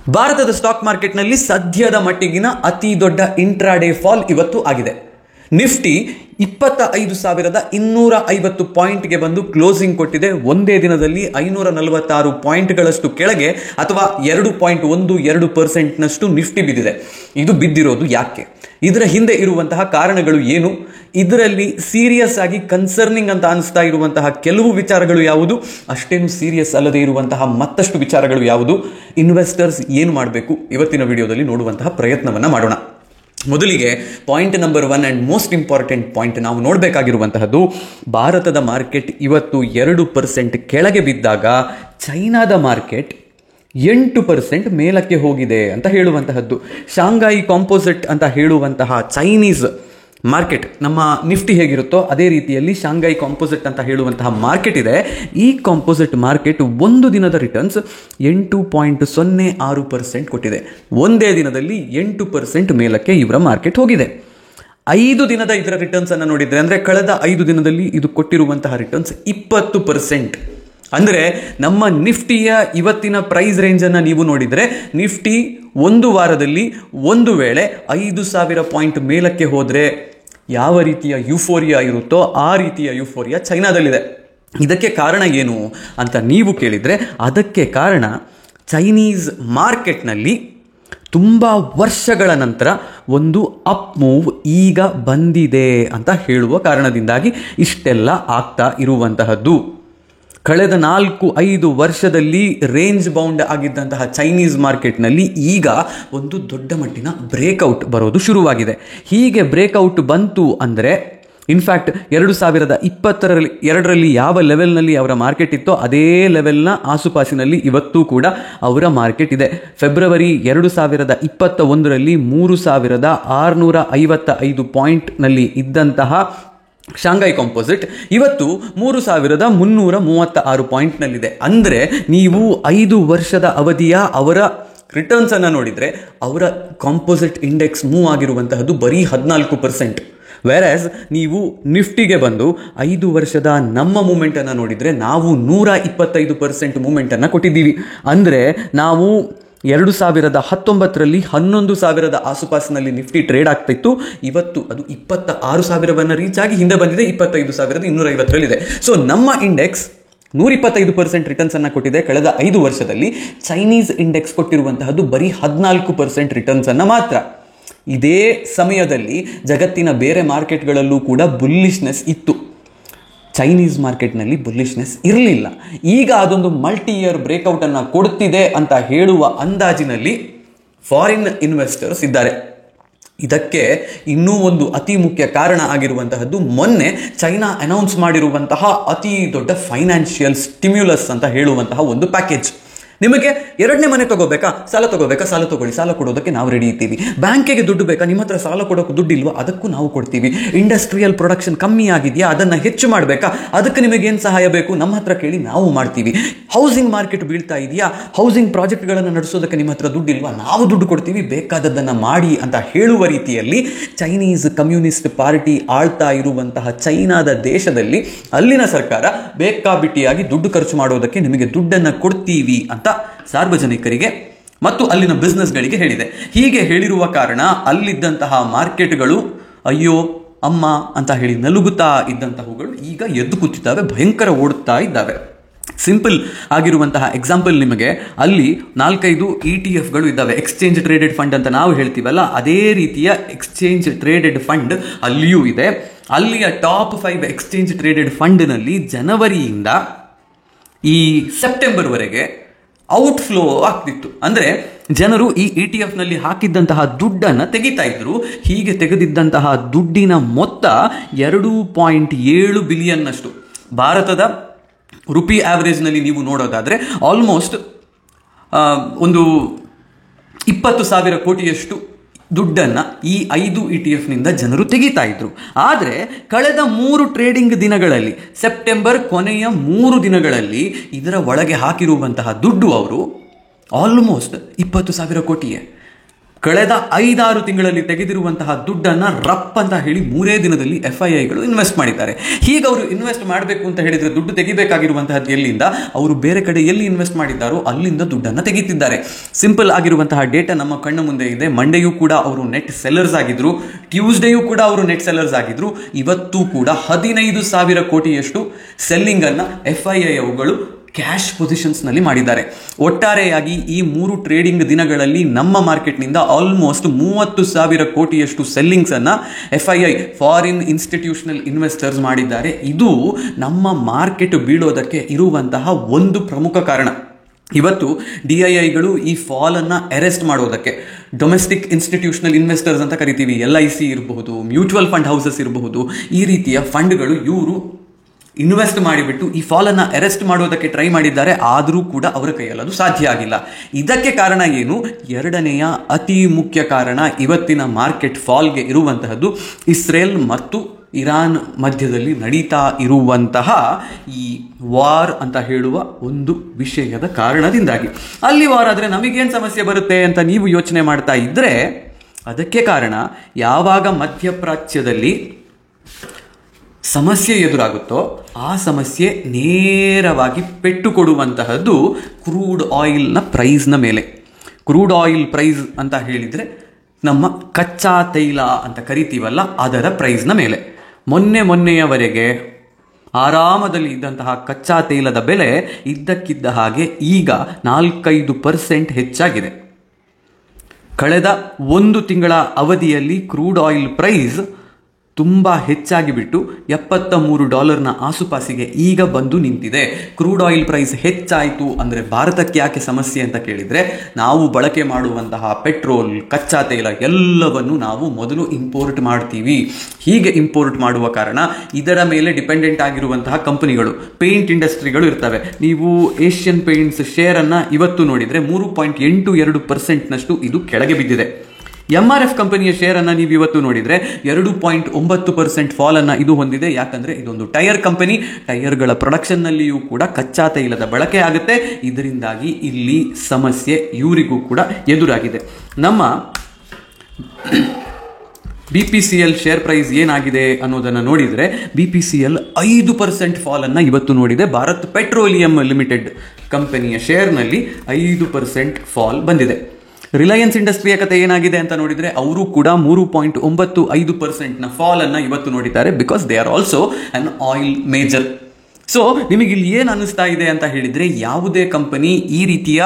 ಭಾರತದ ಸ್ಟಾಕ್ ಮಾರ್ಕೆಟ್ನಲ್ಲಿ ಸದ್ಯದ ಮಟ್ಟಿಗಿನ ಅತಿ ದೊಡ್ಡ ಇಂಟ್ರಾಡೇ ಫಾಲ್ ಇವತ್ತು ಆಗಿದೆ. ನಿಫ್ಟಿ 25,250 ಪಾಯಿಂಟ್ಗೆ ಬಂದು ಕ್ಲೋಸಿಂಗ್ ಕೊಟ್ಟಿದೆ. ಒಂದೇ ದಿನದಲ್ಲಿ 546 ಪಾಯಿಂಟ್ಗಳಷ್ಟು ಕೆಳಗೆ ಅಥವಾ 2.12% ನಿಫ್ಟಿ ಬಿದ್ದಿದೆ. ಇದು ಬಿದ್ದಿರೋದು ಯಾಕೆ? ಇದರ ಹಿಂದೆ ಇರುವಂತಹ ಕಾರಣಗಳು ಏನು? ಇದರಲ್ಲಿ ಸೀರಿಯಸ್ ಆಗಿ ಕನ್ಸರ್ನಿಂಗ್ ಅಂತ ಅನಿಸ್ತಾ ಇರುವಂತಹ ಕೆಲವು ವಿಚಾರಗಳು ಯಾವುದು, ಅಷ್ಟೇನು ಸೀರಿಯಸ್ ಅಲ್ಲದೆ ಇರುವಂತಹ ಮತ್ತಷ್ಟು ವಿಚಾರಗಳು ಯಾವುದು, ಇನ್ವೆಸ್ಟರ್ಸ್ ಏನು ಮಾಡಬೇಕು, ಇವತ್ತಿನ ವಿಡಿಯೋದಲ್ಲಿ ನೋಡುವಂತಹ ಪ್ರಯತ್ನವನ್ನ ಮಾಡೋಣ. ಮೊದಲಿಗೆ point number 1 and most important point ನಾವು ನೋಡಬೇಕಾಗಿರುವಂತಹದ್ದು, ಭಾರತದ ಮಾರ್ಕೆಟ್ ಇವತ್ತು 2% ಕೆಳಗೆ ಬಿದ್ದಾಗ ಚೈನಾದ ಮಾರ್ಕೆಟ್ 8% ಮೇಲಕ್ಕೆ ಹೋಗಿದೆ ಅಂತ ಹೇಳುವಂತಹದ್ದು. ಶಾಂಘೈ ಕಾಂಪೋಸಿಟ್ ಅಂತ ಹೇಳುವಂತಹ ಚೈನೀಸ್ ಮಾರ್ಕೆಟ್, ನಮ್ಮ ನಿಫ್ಟಿ ಹೇಗಿರುತ್ತೋ ಅದೇ ರೀತಿಯಲ್ಲಿ ಶಾಂಘೈ ಕಾಂಪೋಸಿಟ್ ಅಂತ ಹೇಳುವಂತಹ ಮಾರ್ಕೆಟ್ ಇದೆ. ಈ ಕಾಂಪೋಸಿಟ್ ಮಾರ್ಕೆಟ್ ಒಂದು ದಿನದ ರಿಟರ್ನ್ಸ್ 8.06% ಕೊಟ್ಟಿದೆ. ಒಂದೇ ದಿನದಲ್ಲಿ 8% ಮೇಲಕ್ಕೆ ಇವರ ಮಾರ್ಕೆಟ್ ಹೋಗಿದೆ. 5 ದಿನದ ಇದರ ರಿಟರ್ನ್ಸ್ ಅನ್ನು ನೋಡಿದ್ರೆ, ಅಂದ್ರೆ ಕಳೆದ 5 ದಿನದಲ್ಲಿ ಇದು ಕೊಟ್ಟಿರುವಂತಹ ರಿಟರ್ನ್ಸ್ 20%. ಅಂದ್ರೆ ನಮ್ಮ ನಿಫ್ಟಿಯ ಇವತ್ತಿನ ಪ್ರೈಸ್ ರೇಂಜ್ ಅನ್ನ ನೀವು ನೋಡಿದ್ರೆ, ನಿಫ್ಟಿ ಒಂದು ವಾರದಲ್ಲಿ ಒಂದು ವೇಳೆ 5,000 ಪಾಯಿಂಟ್ ಮೇಲಕ್ಕೆ ಹೋದ್ರೆ ಯಾವ ರೀತಿಯ ಯುಫೋರಿಯಾ ಇರುತ್ತೋ ಆ ರೀತಿಯ ಯುಫೋರಿಯಾ ಚೈನಾದಲ್ಲಿದೆ. ಇದಕ್ಕೆ ಕಾರಣ ಏನು ಅಂತ ನೀವು ಕೇಳಿದ್ರೆ, ಅದಕ್ಕೆ ಕಾರಣ ಚೈನೀಸ್ ಮಾರ್ಕೆಟ್ನಲ್ಲಿ ತುಂಬ ವರ್ಷಗಳ ನಂತರ ಒಂದು ಅಪ್ ಮೂವ್ ಈಗ ಬಂದಿದೆ ಅಂತ ಹೇಳುವ ಕಾರಣದಿಂದಾಗಿ ಇಷ್ಟೆಲ್ಲ ಆಗ್ತಾ ಇರುವಂತಹದ್ದು. ಕಳೆದ 4-5 ವರ್ಷದಲ್ಲಿ ರೇಂಜ್ ಬೌಂಡ್ ಆಗಿದ್ದಂತಹ ಚೈನೀಸ್ ಮಾರ್ಕೆಟ್ನಲ್ಲಿ ಈಗ ಒಂದು ದೊಡ್ಡ ಮಟ್ಟಿನ ಬ್ರೇಕ್ಔಟ್ ಬರೋದು ಶುರುವಾಗಿದೆ. ಹೀಗೆ ಬ್ರೇಕ್ಔಟ್ ಬಂತು ಅಂದರೆ, ಇನ್ಫ್ಯಾಕ್ಟ್ 2022ರಲ್ಲಿ ಯಾವ ಲೆವೆಲ್ನಲ್ಲಿ ಅವರ ಮಾರ್ಕೆಟ್ ಇತ್ತೋ ಅದೇ ಲೆವೆಲ್ನ ಆಸುಪಾಸಿನಲ್ಲಿ ಇವತ್ತೂ ಕೂಡ ಅವರ ಮಾರ್ಕೆಟ್ ಇದೆ. ಫೆಬ್ರವರಿ 2021ರಲ್ಲಿ 3,655 ಪಾಯಿಂಟ್ನಲ್ಲಿ ಇದ್ದಂತಹ ಶಾಂಘೈ ಕಾಂಪೋಸಿಟ್ ಇವತ್ತು 3,336 ಪಾಯಿಂಟ್ನಲ್ಲಿದೆ. ಅಂದರೆ ನೀವು 5 ವರ್ಷದ ಅವಧಿಯ ಅವರ ರಿಟರ್ನ್ಸ್ ಅನ್ನು ನೋಡಿದರೆ, ಅವರ ಕಾಂಪೋಸಿಟ್ ಇಂಡೆಕ್ಸ್ ಮೂವ್ ಆಗಿರುವಂತಹದ್ದು ಬರೀ 14%. ವೆರಾಸ್ ನೀವು ನಿಫ್ಟಿಗೆ ಬಂದು 5 ವರ್ಷದ ನಮ್ಮ ಮೂಮೆಂಟ್ ಅನ್ನು ನೋಡಿದರೆ, ನಾವು 125% ಮೂಮೆಂಟ್ ಅನ್ನು ಕೊಟ್ಟಿದ್ದೀವಿ. ಅಂದರೆ ನಾವು 2019ರಲ್ಲಿ 11,000 ಆಸುಪಾಸಿನಲ್ಲಿ ನಿಫ್ಟಿ ಟ್ರೇಡ್ ಆಗ್ತಿತ್ತು. ಇವತ್ತು ಅದು 26,000 ರೀಚ್ ಆಗಿ ಹಿಂದೆ ಬಂದಿದೆ, 25,250ರಲ್ಲಿದೆ. ಸೊ ನಮ್ಮ ಇಂಡೆಕ್ಸ್ 125% ರಿಟರ್ನ್ಸ್ ಅನ್ನು ಕೊಟ್ಟಿದೆ ಕಳೆದ 5 ವರ್ಷದಲ್ಲಿ. ಚೈನೀಸ್ ಇಂಡೆಕ್ಸ್ ಕೊಟ್ಟಿರುವಂತಹದ್ದು ಬರೀ 14% ರಿಟರ್ನ್ಸ್ ಅನ್ನು ಮಾತ್ರ. ಇದೇ ಸಮಯದಲ್ಲಿ ಜಗತ್ತಿನ ಬೇರೆ ಮಾರ್ಕೆಟ್ಗಳಲ್ಲೂ ಕೂಡ ಬುಲ್ಲಿಶ್ನೆಸ್ ಇತ್ತು, ಚೈನೀಸ್ ಮಾರ್ಕೆಟ್ನಲ್ಲಿ ಬುಲ್ಲಿಶ್ನೆಸ್ ಇರಲಿಲ್ಲ. ಈಗ ಅದೊಂದು ಮಲ್ಟಿ ಇಯರ್ ಬ್ರೇಕ್ಔಟ್ ಅನ್ನು ಕೊಡ್ತಿದೆ ಅಂತ ಹೇಳುವ ಅಂದಾಜಿನಲ್ಲಿ ಫಾರಿನ್ ಇನ್ವೆಸ್ಟರ್ಸ್ ಇದ್ದಾರೆ. ಇದಕ್ಕೆ ಇನ್ನೂ ಒಂದು ಅತಿ ಮುಖ್ಯ ಕಾರಣ ಆಗಿರುವಂತಹದ್ದು, ಮೊನ್ನೆ ಚೈನಾ ಅನೌನ್ಸ್ ಮಾಡಿರುವಂತಹ ಅತಿ ದೊಡ್ಡ ಫೈನಾನ್ಷಿಯಲ್ ಸ್ಟಿಮ್ಯುಲಸ್ ಅಂತ ಹೇಳುವಂತಹ ಒಂದು ಪ್ಯಾಕೇಜ್. ನಿಮಗೆ 2ನೇ ಮನೆ ತಗೋಬೇಕಾ, ಸಾಲ ತಗೋಬೇಕಾ, ಸಾಲ ತಗೊಳ್ಳಿ, ಸಾಲ ಕೊಡೋದಕ್ಕೆ ನಾವು ರೆಡಿ ಇದ್ದೀವಿ. ಬ್ಯಾಂಕಿಗೆ ದುಡ್ಡು ಬೇಕಾ, ನಿಮ್ಮ ಹತ್ರ ಸಾಲ ಕೊಡೋಕೆ ದುಡ್ಡು ಇಲ್ವಾ, ಅದಕ್ಕೂ ನಾವು ಕೊಡ್ತೀವಿ. ಇಂಡಸ್ಟ್ರಿಯಲ್ ಪ್ರೊಡಕ್ಷನ್ ಕಮ್ಮಿ ಆಗಿದೆಯಾ, ಅದನ್ನು ಹೆಚ್ಚು ಮಾಡಬೇಕಾ, ಅದಕ್ಕೆ ನಿಮಗೇನು ಸಹಾಯ ಬೇಕು, ನಮ್ಮ ಹತ್ರ ಕೇಳಿ ನಾವು ಮಾಡ್ತೀವಿ. ಹೌಸಿಂಗ್ ಮಾರ್ಕೆಟ್ ಬೀಳ್ತಾ ಇದೆಯಾ, ಹೌಸಿಂಗ್ ಪ್ರಾಜೆಕ್ಟ್ಗಳನ್ನು ನಡೆಸೋದಕ್ಕೆ ನಿಮ್ಮ ಹತ್ರ ದುಡ್ಡು ಇಲ್ವಾ, ನಾವು ದುಡ್ಡು ಕೊಡ್ತೀವಿ, ಬೇಕಾದದ್ದನ್ನು ಮಾಡಿ ಅಂತ ಹೇಳುವ ರೀತಿಯಲ್ಲಿ ಚೈನೀಸ್ ಕಮ್ಯುನಿಸ್ಟ್ ಪಾರ್ಟಿ ಆಳ್ತಾ ಇರುವಂತಹ ಚೈನಾದ ದೇಶದಲ್ಲಿ ಅಲ್ಲಿನ ಸರ್ಕಾರ ಬೇಕಾಬಿಟ್ಟಿಯಾಗಿ ದುಡ್ಡು ಖರ್ಚು ಮಾಡೋದಕ್ಕೆ ನಿಮಗೆ ದುಡ್ಡನ್ನು ಕೊಡ್ತೀವಿ ಅಂತ ಸಾರ್ವಜನಿಕರಿಗೆ ಮತ್ತು ಅಲ್ಲಿನ ಬಿಸ್ನೆಸ್ಗಳಿಗೆ ಹೇಳಿದೆ. ಹೀಗೆ ಹೇಳಿರುವ ಕಾರಣ ಅಲ್ಲಿದ್ದಂತಹ ಮಾರ್ಕೆಟ್ಗಳು ಅಯ್ಯೋ ಅಮ್ಮ ಅಂತ ಹೇಳಿ ನಲುಗುತ್ತಾ ಇದ್ದಂತಹವುಗಳು ಈಗ ಎದ್ದು ಕೂತಿದ್ದಾವೆ, ಭಯಂಕರ ಓಡುತ್ತಾ ಇದ್ದಾವೆ. ಸಿಂಪಲ್ ಆಗಿರುವಂತಹ ಎಕ್ಸಾಂಪಲ್ ನಿಮಗೆ, ಅಲ್ಲಿ 4-5 ETF ಇದ್ದಾವೆ, ಎಕ್ಸ್ಚೇಂಜ್ ಟ್ರೇಡೆಡ್ ಫಂಡ್ ಅಂತ ನಾವು ಹೇಳ್ತೀವಲ್ಲ, ಅದೇ ರೀತಿಯ ಎಕ್ಸ್ಚೇಂಜ್ ಟ್ರೇಡೆಡ್ ಫಂಡ್ ಅಲ್ಲಿಯೂ ಇದೆ. ಅಲ್ಲಿಯ ಟಾಪ್ 5 ಎಕ್ಸ್ಚೇಂಜ್ ಟ್ರೇಡೆಡ್ ಫಂಡ್ನಲ್ಲಿ ಜನವರಿಯಿಂದ ಈ ಸೆಪ್ಟೆಂಬರ್ವರೆಗೆ ಔಟ್ಫ್ಲೋ ಆಗ್ತಿತ್ತು. ಅಂದರೆ ಜನರು ಈ ETF ಹಾಕಿದ್ದಂತಹ ದುಡ್ಡನ್ನು ತೆಗಿತಾ ಇದ್ರು. ಹೀಗೆ ತೆಗೆದಿದ್ದಂತಹ ದುಡ್ಡಿನ ಮೊತ್ತ 2.7 ಬಿಲಿಯನ್ ಅಷ್ಟು. ಭಾರತದ ರುಪಿ ಆವರೇಜ್ನಲ್ಲಿ ನೀವು ನೋಡೋದಾದ್ರೆ ಆಲ್ಮೋಸ್ಟ್ ಒಂದು 20,000 ಕೋಟಿಯಷ್ಟು ದುಡ್ಡನ್ನು ಈ 5 ETF ಜನರು ತೆಗಿತಾ ಇದ್ರು. ಆದರೆ ಕಳೆದ 3 ಟ್ರೇಡಿಂಗ್ ದಿನಗಳಲ್ಲಿ, ಸೆಪ್ಟೆಂಬರ್ ಕೊನೆಯ 3 ದಿನಗಳಲ್ಲಿ ಇದರ ಒಳಗೆ ಹಾಕಿರುವಂತಹ ದುಡ್ಡು ಅವರು ಆಲ್ಮೋಸ್ಟ್ 20,000 ಕೋಟಿಯೇ. ಕಳೆದ 5-6 ತಿಂಗಳಲ್ಲಿ ತೆಗೆದಿರುವಂತಹ ದುಡ್ಡನ್ನು ರಪ್ ಅಂತ ಹೇಳಿ 3 ದಿನದಲ್ಲಿ FIIಗಳು ಇನ್ವೆಸ್ಟ್ ಮಾಡಿದ್ದಾರೆ. ಹೀಗೆ ಅವರು ಇನ್ವೆಸ್ಟ್ ಮಾಡಬೇಕು ಅಂತ ಹೇಳಿದರೆ ದುಡ್ಡು ತೆಗಿಬೇಕಾಗಿರುವಂತಹದ್ದು ಎಲ್ಲಿಂದ? ಅವರು ಬೇರೆ ಕಡೆ ಎಲ್ಲಿ ಇನ್ವೆಸ್ಟ್ ಮಾಡಿದ್ದಾರೋ ಅಲ್ಲಿಂದ ದುಡ್ಡನ್ನು ತೆಗಿತಿದ್ದಾರೆ. ಸಿಂಪಲ್ ಆಗಿರುವಂತಹ ಡೇಟಾ ನಮ್ಮ ಕಣ್ಣ ಮುಂದೆ ಇದೆ. ಮಂಡೆಯೂ ಕೂಡ ಅವರು ನೆಟ್ ಸೆಲ್ಲರ್ಸ್ ಆಗಿದ್ರು, ಟ್ಯೂಸ್ಡೇಯೂ ಕೂಡ ಅವರು ನೆಟ್ ಸೆಲ್ಲರ್ಸ್ ಆಗಿದ್ರು. ಇವತ್ತು ಕೂಡ 15,000 ಕೋಟಿಯಷ್ಟು ಸೆಲ್ಲಿಂಗ್ ಅನ್ನ FII ಅವುಗಳು ಕ್ಯಾಶ್ ಪೊಸಿಷನ್ಸ್ನಲ್ಲಿ ಮಾಡಿದ್ದಾರೆ. ಒಟ್ಟಾರೆಯಾಗಿ ಈ 3 ಟ್ರೇಡಿಂಗ್ ದಿನಗಳಲ್ಲಿ ನಮ್ಮ ಮಾರ್ಕೆಟ್ನಿಂದ ಆಲ್ಮೋಸ್ಟ್ 30,000 ಕೋಟಿಯಷ್ಟು ಸೆಲ್ಲಿಂಗ್ಸ್ ಅನ್ನ FII ಫಾರಿನ್ ಇನ್ಸ್ಟಿಟ್ಯೂಷನಲ್ ಇನ್ವೆಸ್ಟರ್ಸ್ ಮಾಡಿದ್ದಾರೆ. ಇದು ನಮ್ಮ ಮಾರ್ಕೆಟ್ ಬೀಳೋದಕ್ಕೆ ಇರುವಂತಹ ಒಂದು ಪ್ರಮುಖ ಕಾರಣ. ಇವತ್ತು DIIಗಳು ಈ ಫಾಲ್ ಅನ್ನ ಅರೆಸ್ಟ್ ಮಾಡೋದಕ್ಕೆ ಡೊಮೆಸ್ಟಿಕ್ ಇನ್ಸ್ಟಿಟ್ಯೂಷನಲ್ ಇನ್ವೆಸ್ಟರ್ಸ್ ಅಂತ ಕರಿತೀವಿ, LIC ಇರಬಹುದು, ಮ್ಯೂಚುವಲ್ ಫಂಡ್ ಹೌಸಸ್ ಇರಬಹುದು, ಈ ರೀತಿಯ ಫಂಡ್ಗಳು ಇವರು ಇನ್ವೆಸ್ಟ್ ಮಾಡಿಬಿಟ್ಟು ಈ ಫಾಲನ್ನು ಅರೆಸ್ಟ್ ಮಾಡೋದಕ್ಕೆ ಟ್ರೈ ಮಾಡಿದ್ದಾರೆ. ಆದರೂ ಕೂಡ ಅವರ ಕೈಯಲ್ಲಿ ಅದು ಸಾಧ್ಯ ಆಗಿಲ್ಲ. ಇದಕ್ಕೆ ಕಾರಣ ಏನು? ಎರಡನೆಯ ಅತಿ ಮುಖ್ಯ ಕಾರಣ ಇವತ್ತಿನ ಮಾರ್ಕೆಟ್ ಫಾಲ್ಗೆ ಇರುವಂತಹದ್ದು ಇಸ್ರೇಲ್ ಮತ್ತು ಇರಾನ್ ಮಧ್ಯದಲ್ಲಿ ನಡೀತಾ ಇರುವಂತಹ ಈ ವಾರ್ ಅಂತ ಹೇಳುವ ಒಂದು ವಿಷಯದ ಕಾರಣದಿಂದಾಗಿ. ಅಲ್ಲಿ ವಾರ್ ಆದರೆ ನಮಗೇನು ಸಮಸ್ಯೆ ಬರುತ್ತೆ ಅಂತ ನೀವು ಯೋಚನೆ ಮಾಡ್ತಾ ಇದ್ದರೆ, ಅದಕ್ಕೆ ಕಾರಣ ಯಾವಾಗ ಮಧ್ಯಪ್ರಾಚ್ಯದಲ್ಲಿ ಸಮಸ್ಯೆ ಎದುರಾಗುತ್ತೋ ಆ ಸಮಸ್ಯೆ ನೇರವಾಗಿ ಪೆಟ್ಟು ಕೊಡುವಂತಹದ್ದು ಕ್ರೂಡ್ ಆಯಿಲ್ನ ಪ್ರೈಸ್ನ ಮೇಲೆ. ಕ್ರೂಡ್ ಆಯಿಲ್ ಪ್ರೈಸ್ ಅಂತ ಹೇಳಿದರೆ ನಮ್ಮ ಕಚ್ಚಾ ತೈಲ ಅಂತ ಕರಿತೀವಲ್ಲ, ಅದರ ಪ್ರೈಸ್ನ ಮೇಲೆ. ಮೊನ್ನೆಯವರೆಗೆ ಆರಾಮದಲ್ಲಿ ಇದ್ದಂತಹ ಕಚ್ಚಾ ತೈಲದ ಬೆಲೆ ಇದ್ದಕ್ಕಿದ್ದ ಹಾಗೆ ಈಗ 4-5% ಹೆಚ್ಚಾಗಿದೆ. ಕಳೆದ 1 ತಿಂಗಳ ಅವಧಿಯಲ್ಲಿ ಕ್ರೂಡ್ ಆಯಿಲ್ ಪ್ರೈಸ್ ತುಂಬ ಹೆಚ್ಚಾಗಿ ಬಿಟ್ಟು $73 ಆಸುಪಾಸಿಗೆ ಈಗ ಬಂದು ನಿಂತಿದೆ. ಕ್ರೂಡ್ ಆಯಿಲ್ ಪ್ರೈಸ್ ಹೆಚ್ಚಾಯಿತು ಅಂದರೆ ಭಾರತಕ್ಕೆ ಯಾಕೆ ಸಮಸ್ಯೆ ಅಂತ ಕೇಳಿದರೆ, ನಾವು ಬಳಕೆ ಮಾಡುವಂತಹ ಪೆಟ್ರೋಲ್, ಕಚ್ಚಾ ತೈಲ ಎಲ್ಲವನ್ನು ನಾವು ಮೊದಲು ಇಂಪೋರ್ಟ್ ಮಾಡ್ತೀವಿ. ಹೀಗೆ ಇಂಪೋರ್ಟ್ ಮಾಡುವ ಕಾರಣ ಇದರ ಮೇಲೆ ಡಿಪೆಂಡೆಂಟ್ ಆಗಿರುವಂತಹ ಕಂಪನಿಗಳು, ಪೇಂಟ್ ಇಂಡಸ್ಟ್ರಿಗಳು ಇರ್ತವೆ. ನೀವು ಏಷ್ಯನ್ ಪೇಂಟ್ಸ್ ಶೇರನ್ನು ಇವತ್ತು ನೋಡಿದರೆ 3.82% ಇದು ಕೆಳಗೆ ಬಿದ್ದಿದೆ. MRF ಕಂಪನಿಯ ಶೇರ್ ಅನ್ನು ನೀವು ಇವತ್ತು ನೋಡಿದರೆ 2.9% ಫಾಲ್ ಅನ್ನು ಇದು ಹೊಂದಿದೆ. ಯಾಕಂದರೆ ಇದೊಂದು ಟೈರ್ ಕಂಪನಿ, ಟೈರ್ಗಳ ಪ್ರೊಡಕ್ಷನ್ನಲ್ಲಿಯೂ ಕೂಡ ಕಚ್ಚಾ ತೈಲದ ಬಳಕೆ ಆಗುತ್ತೆ. ಇದರಿಂದಾಗಿ ಇಲ್ಲಿ ಸಮಸ್ಯೆ ಇವರಿಗೂ ಕೂಡ ಎದುರಾಗಿದೆ. ನಮ್ಮ BPCL ಶೇರ್ ಪ್ರೈಸ್ ಏನಾಗಿದೆ ಅನ್ನೋದನ್ನು ನೋಡಿದರೆ BPCL 5% ಫಾಲ್ ಅನ್ನು ಇವತ್ತು ನೋಡಿದೆ. ಭಾರತ್ ಪೆಟ್ರೋಲಿಯಂ ಲಿಮಿಟೆಡ್ ಕಂಪನಿಯ ಶೇರ್ನಲ್ಲಿ 5% ಫಾಲ್ ಬಂದಿದೆ. ರಿಲಯನ್ಸ್ ಇಂಡಸ್ಟ್ರಿಯ ಕತೆ ಏನಾಗಿದೆ ಅಂತ ನೋಡಿದರೆ ಅವರು ಕೂಡ 3.95% ಫಾಲ್ ಅನ್ನು ಇವತ್ತು ನೋಡಿದ್ದಾರೆ. Because they are also an oil major. So ನಿಮಗಿಲ್ಲಿ ಏನು ಅನ್ನಿಸ್ತಾ ಇದೆ ಅಂತ ಹೇಳಿದರೆ, ಯಾವುದೇ ಕಂಪನಿ ಈ ರೀತಿಯ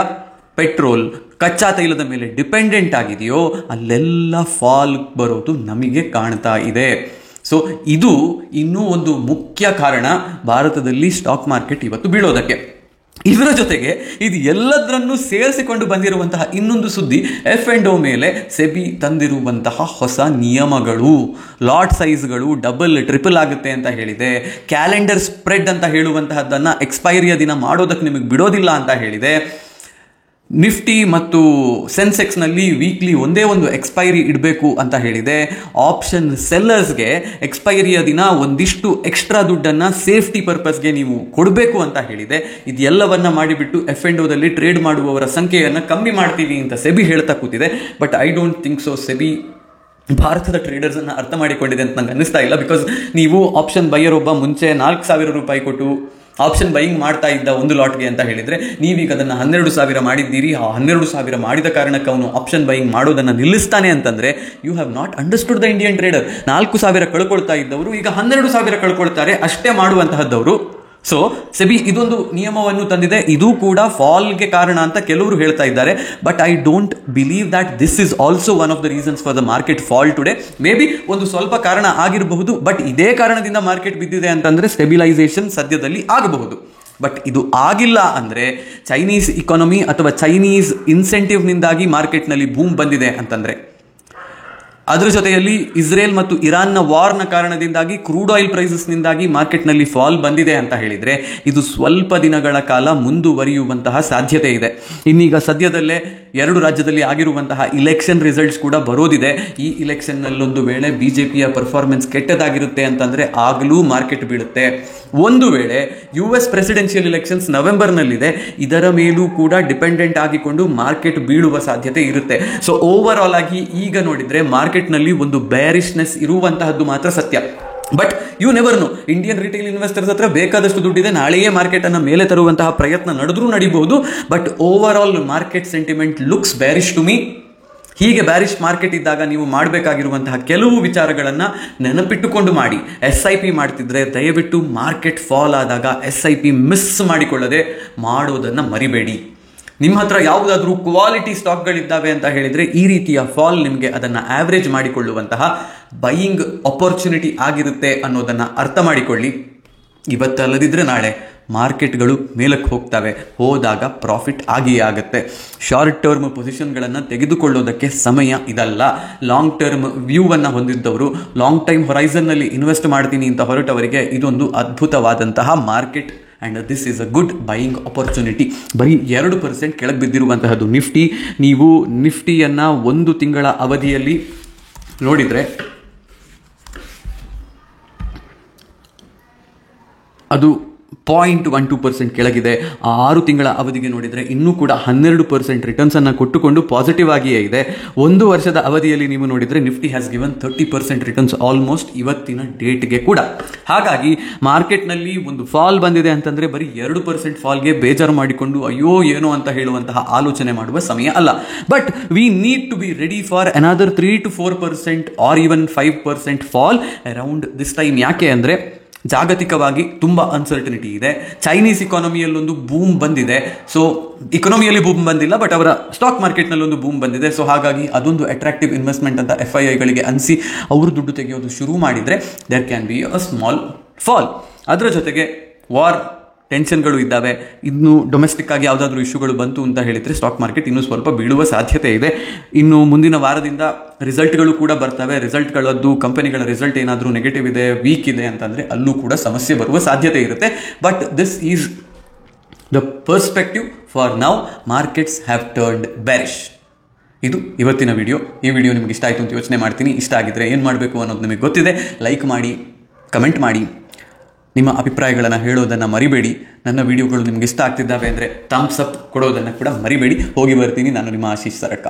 ಪೆಟ್ರೋಲ್, ಕಚ್ಚಾ ತೈಲದ ಮೇಲೆ ಡಿಪೆಂಡೆಂಟ್ ಆಗಿದೆಯೋ ಅಲ್ಲೆಲ್ಲ ಫಾಲ್ ಬರೋದು ನಮಗೆ ಕಾಣ್ತಾ ಇದೆ. ಸೊ ಇದು ಇನ್ನೂ ಒಂದು ಮುಖ್ಯ ಕಾರಣ ಭಾರತದಲ್ಲಿ ಸ್ಟಾಕ್ ಮಾರ್ಕೆಟ್ ಇವತ್ತು ಬೀಳೋದಕ್ಕೆ. ಇದರ ಜೊತೆಗೆ ಇದು ಎಲ್ಲದರನ್ನು ಸೇರಿಸಿಕೊಂಡು ಬಂದಿರುವಂತಹ ಇನ್ನೊಂದು ಸುದ್ದಿ, F&O ಮೇಲೆ ಸೆಬಿ ತಂದಿರುವಂತಹ ಹೊಸ ನಿಯಮಗಳು. ಲಾಟ್ ಸೈಜ್ಗಳು ಡಬಲ್ ಟ್ರಿಪಲ್ ಆಗುತ್ತೆ ಅಂತ ಹೇಳಿದೆ. ಕ್ಯಾಲೆಂಡರ್ ಸ್ಪ್ರೆಡ್ ಅಂತ ಹೇಳುವಂತಹದ್ದನ್ನು ಎಕ್ಸ್ಪೈರಿಯ ದಿನ ಮಾಡೋದಕ್ಕೆ ನಿಮಗೆ ಬಿಡೋದಿಲ್ಲ ಅಂತ ಹೇಳಿದೆ. ನಿಫ್ಟಿ ಮತ್ತು ಸೆನ್ಸೆಕ್ಸ್ನಲ್ಲಿ ವೀಕ್ಲಿ ಒಂದೇ ಒಂದು ಎಕ್ಸ್ಪೈರಿ ಇಡಬೇಕು ಅಂತ ಹೇಳಿದೆ. ಆಪ್ಷನ್ ಸೆಲ್ಲರ್ಸ್ಗೆ ಎಕ್ಸ್ಪೈರಿಯ ದಿನ ಒಂದಿಷ್ಟು ಎಕ್ಸ್ಟ್ರಾ ದುಡ್ಡನ್ನು ಸೇಫ್ಟಿ ಪರ್ಪಸ್ಗೆ ನೀವು ಕೊಡಬೇಕು ಅಂತ ಹೇಳಿದೆ. ಇದೆಲ್ಲವನ್ನ ಮಾಡಿಬಿಟ್ಟು F&Oದಲ್ಲಿ ಟ್ರೇಡ್ ಮಾಡುವವರ ಸಂಖ್ಯೆಯನ್ನು ಕಮ್ಮಿ ಮಾಡ್ತೀವಿ ಅಂತ ಸೆಬಿ ಹೇಳ್ತಾ ಕೂತಿದೆ. But I don't think so SEBI ಭಾರತದ ಟ್ರೇಡರ್ಸನ್ನು ಅರ್ಥ ಮಾಡಿಕೊಂಡಿದೆ ಅಂತ ನಂಗೆ ಅನ್ನಿಸ್ತಾ ಇಲ್ಲ. ಬಿಕಾಸ್ ನೀವು ಆಪ್ಷನ್ ಬೈಯರ್ ಒಬ್ಬ ಮುಂಚೆ 4,000 ರೂಪಾಯಿ ಕೊಟ್ಟು ಆಪ್ಷನ್ ಬೈಯಿಂಗ್ ಮಾಡ್ತಾ ಇದ್ದ ಒಂದು ಲಾಟ್ಗೆ ಅಂತ ಹೇಳಿದರೆ, ನೀವೀಗ ಅದನ್ನು 12,000 ಮಾಡಿದ್ದೀರಿ. ಆ 12,000 ಮಾಡಿದ ಕಾರಣಕ್ಕೆ ಅವನು ಆಪ್ಷನ್ ಬೈಯಿಂಗ್ ಮಾಡೋದನ್ನು ನಿಲ್ಲಿಸ್ತಾನೆ ಅಂತಂದರೆ you have not understood the Indian trader. 4,000 ಕಳ್ಕೊಳ್ತಾ ಇದ್ದವರು ಈಗ 12,000 ಕಳ್ಕೊಳ್ತಾರೆ, ಅಷ್ಟೇ ಮಾಡುವಂತಹದ್ದವರು. ಸೊ ಸೆಬಿ ಇದೊಂದು ನಿಯಮವನ್ನು ತಂದಿದೆ. ಇದು ಕೂಡ ಫಾಲ್ಗೆ ಕಾರಣ ಅಂತ ಕೆಲವರು ಹೇಳ್ತಾ ಇದ್ದಾರೆ. But I don't believe that this is also one of the reasons for the market fall today. May be ಒಂದು ಸ್ವಲ್ಪ ಕಾರಣ ಆಗಿರಬಹುದು, ಬಟ್ ಇದೇ ಕಾರಣದಿಂದ ಮಾರ್ಕೆಟ್ ಬಿದ್ದಿದೆ ಅಂತಂದರೆ ಸ್ಟೆಬಿಲೈಸೇಷನ್ ಸದ್ಯದಲ್ಲಿ ಆಗಬಹುದು. ಬಟ್ ಇದು ಆಗಿಲ್ಲ ಅಂದರೆ ಚೈನೀಸ್ ಇಕಾನಮಿ ಅಥವಾ ಚೈನೀಸ್ ಇನ್ಸೆಂಟಿವ್ನಿಂದಾಗಿ ಮಾರ್ಕೆಟ್ನಲ್ಲಿ ಬೂಮ್ ಬಂದಿದೆ ಅಂತಂದರೆ, ಅದರ ಜೊತೆಯಲ್ಲಿ ಇಸ್ರೇಲ್ ಮತ್ತು ಇರಾನ್ನ ವಾರ್ನ ಕಾರಣದಿಂದಾಗಿ ಕ್ರೂಡ್ ಆಯಿಲ್ ಪ್ರೈಸಸ್ನಿಂದಾಗಿ ಮಾರ್ಕೆಟ್ನಲ್ಲಿ ಫಾಲ್ ಬಂದಿದೆ ಅಂತ ಹೇಳಿದರೆ, ಇದು ಸ್ವಲ್ಪ ದಿನಗಳ ಕಾಲ ಮುಂದುವರಿಯುವಂತಹ ಸಾಧ್ಯತೆ ಇದೆ. ಇನ್ನೀಗ ಸದ್ಯದಲ್ಲೇ 2 ರಾಜ್ಯದಲ್ಲಿ ಆಗಿರುವಂತಹ ಇಲೆಕ್ಷನ್ ರಿಸಲ್ಟ್ಸ್ ಕೂಡ ಬರೋದಿದೆ. ಈ ಇಲೆಕ್ಷನ್ನಲ್ಲೊಂದು ವೇಳೆ BJPಯ ಪರ್ಫಾರ್ಮೆನ್ಸ್ ಕೆಟ್ಟದಾಗಿರುತ್ತೆ ಅಂತಂದರೆ ಆಗಲೂ ಮಾರ್ಕೆಟ್ ಬೀಳುತ್ತೆ. ಒಂದು ವೇಳೆ US ಪ್ರೆಸಿಡೆನ್ಷಿಯಲ್ ಎಲೆಕ್ಷನ್ಸ್ ನವೆಂಬರ್ನಲ್ಲಿದೆ, ಇದರ ಮೇಲೂ ಕೂಡ ಡಿಪೆಂಡೆಂಟ್ ಆಗಿಕೊಂಡು ಮಾರ್ಕೆಟ್ ಬೀಳುವ ಸಾಧ್ಯತೆ ಇರುತ್ತೆ. ಸೊ ಓವರ್ ಆಲ್ ಆಗಿ ಈಗ ನೋಡಿದ್ರೆ ಮಾರ್ಕೆಟ್ನಲ್ಲಿ ಒಂದು ಬೇರಿಶ್ನೆಸ್ ಇರುವಂತಹದ್ದು ಮಾತ್ರ ಸತ್ಯ. But you never know, Indian retail investors ಹತ್ರ ಬೇಕಾದಷ್ಟು ದುಡ್ಡಿದೆ, ನಾಳೆಯೇ ಮಾರ್ಕೆಟ್ ಅನ್ನು ಮೇಲೆ ತರುವಂತಹ ಪ್ರಯತ್ನ ನಡೆದ್ರೂ ನಡೀಬಹುದು. But over all market sentiment looks bearish to me. ಹೀಗೆ ಬ್ಯಾರಿಶ್ ಮಾರ್ಕೆಟ್ ಇದ್ದಾಗ ನೀವು ಮಾಡಬೇಕಾಗಿರುವಂತಹ ಕೆಲವು ವಿಚಾರಗಳನ್ನು ನೆನಪಿಟ್ಟುಕೊಂಡು ಮಾಡಿ. SIP ಮಾಡ್ತಿದ್ರೆ ದಯವಿಟ್ಟು ಮಾರ್ಕೆಟ್ ಫಾಲ್ ಆದಾಗ SIP ಮಿಸ್ ಮಾಡಿಕೊಳ್ಳದೆ ಮಾಡೋದನ್ನು ಮರಿಬೇಡಿ. ನಿಮ್ಮ ಹತ್ರ ಯಾವುದಾದ್ರೂ ಕ್ವಾಲಿಟಿ ಸ್ಟಾಕ್ಗಳಿದ್ದಾವೆ ಅಂತ ಹೇಳಿದರೆ ಈ ರೀತಿಯ ಫಾಲ್ ನಿಮಗೆ ಅದನ್ನು ಆವ್ರೇಜ್ ಮಾಡಿಕೊಳ್ಳುವಂತಹ ಬೈಯಿಂಗ್ ಅಪರ್ಚುನಿಟಿ ಆಗಿರುತ್ತೆ ಅನ್ನೋದನ್ನು ಅರ್ಥ ಮಾಡಿಕೊಳ್ಳಿ. ಇವತ್ತಲ್ಲದಿದ್ದರೆ ನಾಳೆ ಮಾರ್ಕೆಟ್ಗಳು ಮೇಲಕ್ಕೆ ಹೋಗ್ತವೆ, ಹೋದಾಗ ಪ್ರಾಫಿಟ್ ಆಗಿಯೇ ಆಗುತ್ತೆ. ಶಾರ್ಟ್ ಟರ್ಮ್ ಪೊಸಿಷನ್ಗಳನ್ನು ತೆಗೆದುಕೊಳ್ಳೋದಕ್ಕೆ ಸಮಯ ಇದಲ್ಲ. ಲಾಂಗ್ ಟರ್ಮ್ ವ್ಯೂವನ್ನು ಹೊಂದಿದ್ದವರು, ಲಾಂಗ್ ಟೈಮ್ ಹೊರೈಸನ್ನಲ್ಲಿ ಇನ್ವೆಸ್ಟ್ ಮಾಡ್ತೀನಿ ಅಂತ ಹೊರಟವರಿಗೆ ಇದೊಂದು ಅದ್ಭುತವಾದಂತಹ market and this is a good buying opportunity. ಬರೀ 2% ಕೆಳಗೆ ಬಿದ್ದಿರುವಂತಹದ್ದು ನಿಫ್ಟಿ. ನೀವು ನಿಫ್ಟಿಯನ್ನು ಒಂದು ತಿಂಗಳ ಅವಧಿಯಲ್ಲಿ ನೋಡಿದರೆ ಅದು 0.12% ಕೆಳಗಿದೆ. 6 ತಿಂಗಳ ಅವಧಿಗೆ ನೋಡಿದರೆ ಇನ್ನೂ ಕೂಡ 12% ರಿಟರ್ನ್ಸನ್ನು ಕೊಟ್ಟುಕೊಂಡು ಪಾಸಿಟಿವ್ ಆಗಿಯೇ ಇದೆ. 1 ವರ್ಷದ ಅವಧಿಯಲ್ಲಿ ನೀವು ನೋಡಿದರೆ Nifty has given 30% returns almost ಇವತ್ತಿನ ಡೇಟ್ಗೆ ಕೂಡ. ಹಾಗಾಗಿ ಮಾರ್ಕೆಟ್ನಲ್ಲಿ ಒಂದು ಫಾಲ್ ಬಂದಿದೆ ಅಂತಂದರೆ ಬರೀ 2% ಫಾಲ್ಗೆ ಬೇಜಾರು ಮಾಡಿಕೊಂಡು ಅಯ್ಯೋ ಏನೋ ಅಂತ ಹೇಳುವಂತಹ ಆಲೋಚನೆ ಮಾಡುವ ಸಮಯ ಅಲ್ಲ. But we need to be ready for another 3 to 4% or even 5% fall around this time. ಯಾಕೆ ಅಂದರೆ ಜಾಗತಿಕವಾಗಿ ತುಂಬ ಅನ್ಸರ್ಟನಿಟಿ ಇದೆ. ಚೈನೀಸ್ ಇಕಾನಮಿಯಲ್ಲೊಂದು ಬೂಮ್ ಬಂದಿದೆ. ಸೊ ಇಕಾನಮಿಯಲ್ಲಿ ಬೂಮ್ ಬಂದಿಲ್ಲ, ಬಟ್ ಅವರ ಸ್ಟಾಕ್ ಮಾರ್ಕೆಟ್ನಲ್ಲಿ ಒಂದು ಬೂಮ್ ಬಂದಿದೆ. ಸೊ ಹಾಗಾಗಿ ಅದೊಂದು ಅಟ್ರಾಕ್ಟಿವ್ ಇನ್ವೆಸ್ಟ್ಮೆಂಟ್ ಅಂತ FIIಗಳಿಗೆ ಅನಿಸಿ ಅವರು ದುಡ್ಡು ತೆಗೆಯೋದು ಶುರು ಮಾಡಿದರೆ there can be a small fall. ಅದರ ಜೊತೆಗೆ ವಾರ್ ಟೆನ್ಷನ್ಗಳು ಇದ್ದಾವೆ. ಇನ್ನು ಡೊಮೆಸ್ಟಿಕ್ ಆಗಿ ಯಾವುದಾದ್ರೂ ಇಶ್ಯೂಗಳು ಬಂತು ಅಂತ ಹೇಳಿದರೆ ಸ್ಟಾಕ್ ಮಾರ್ಕೆಟ್ ಇನ್ನೂ ಸ್ವಲ್ಪ ಬೀಳುವ ಸಾಧ್ಯತೆ ಇದೆ. ಇನ್ನು ಮುಂದಿನ ವಾರದಿಂದ ರಿಸಲ್ಟ್ಗಳು ಕೂಡ ಬರ್ತವೆ. ರಿಸಲ್ಟ್ಗಳದ್ದು ಕಂಪನಿಗಳ ರಿಸಲ್ಟ್ ಏನಾದರೂ ನೆಗೆಟಿವ್ ಇದೆ, ವೀಕ್ ಇದೆ ಅಂತಂದರೆ ಅಲ್ಲೂ ಕೂಡ ಸಮಸ್ಯೆ ಬರುವ ಸಾಧ್ಯತೆ ಇರುತ್ತೆ. But this is the perspective for now. Markets have turned bearish. ಇದು ಇವತ್ತಿನ ವಿಡಿಯೋ. ಈ ವಿಡಿಯೋ ನಿಮ್ಗೆ ಇಷ್ಟ ಆಯಿತು ಅಂತ ಯೋಚನೆ ಮಾಡ್ತೀನಿ. ಇಷ್ಟ ಆಗಿದ್ದರೆ ಏನು ಮಾಡಬೇಕು ಅನ್ನೋದು ನಿಮಗೆ ಗೊತ್ತಿದೆ. ಲೈಕ್ ಮಾಡಿ, ಕಮೆಂಟ್ ಮಾಡಿ, ನಿಮ್ಮ ಅಭಿಪ್ರಾಯಗಳನ್ನು ಹೇಳೋದನ್ನು ಮರಿಬೇಡಿ. ನನ್ನ ವಿಡಿಯೋಗಳು ನಿಮ್ಗೆ ಇಷ್ಟ ಆಗ್ತಿದ್ದಾವೆ ಅಂದರೆ ಥಮ್ಸ್ ಅಪ್ ಕೊಡೋದನ್ನು ಕೂಡ ಮರಿಬೇಡಿ. ಹೋಗಿ ಬರ್ತೀನಿ. ನಾನು ನಿಮ್ಮ ಆಶೀಶ್ ಸರಕ್ಕ.